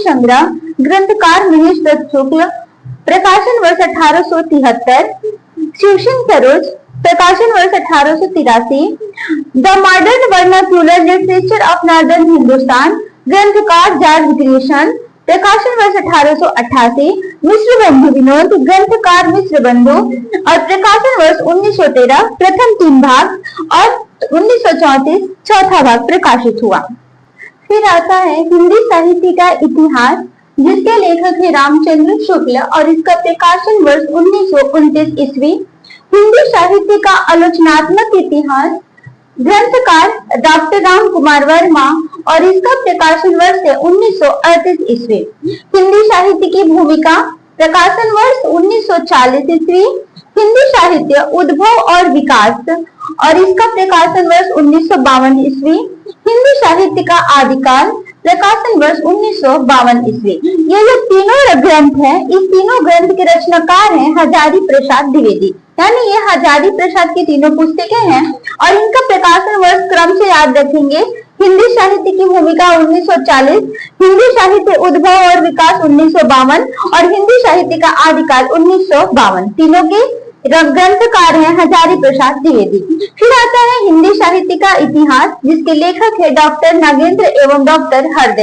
संग्रह, ग्रंथकार महेश दत्त शुक्ल, प्रकाशन वर्ष 1873। शिवसिंह सरोज, प्रकाशन वर्ष 1883। The modern vernacular literature of northern Hindustan, ग्रंथकार जॉर्ज ग्रीशम, प्रकाशन वर्ष 1888। मिश्र बंधु विनोद, ग्रंथकार मिश्र बंधु और प्रकाशन वर्ष 1913। प्रथम 3 भाग और 1934 चौथा भाग प्रकाशित हुआ। फिर आता है हिंदी साहित्य का इतिहास, जिसके लेखक है रामचंद्र शुक्ल और इसका प्रकाशन वर्ष 1929 ईस्वी। हिंदी साहित्य का आलोचनात्मक इतिहास, ग्रंथकार डॉक्टर राम कुमार वर्मा और इसका प्रकाशन वर्ष है 1938 ईस्वी। हिंदी साहित्य की भूमिका, प्रकाशन वर्ष 1940 ईस्वी। हिंदी साहित्य उद्भव और विकास और इसका प्रकाशन वर्ष 1952 ईस्वी। हिंदी साहित्य का आदिकाल, प्रकाशन वर्ष 1952 ईस्वी। ये जो तीनों ग्रंथ हैं, इस तीनों ग्रंथ के रचनाकार हैं हजारी प्रसाद द्विवेदी, यानी ये हजारी प्रसाद की तीनों पुस्तकें हैं और इनका प्रकाशन वर्ष क्रम से याद रखेंगे। हिंदी साहित्य की भूमिका 1940, हिंदी साहित्य उद्भव और विकास 1952 और हिंदी साहित्य का आदिकाल 1952। तीनों के ग्रंथकार हैं हजारी प्रसाद द्विवेदी। फिर आता है हिंदी साहित्य का इतिहास, जिसके लेखक है डॉक्टर नागेंद्र एवं डॉक्टर हरदेव।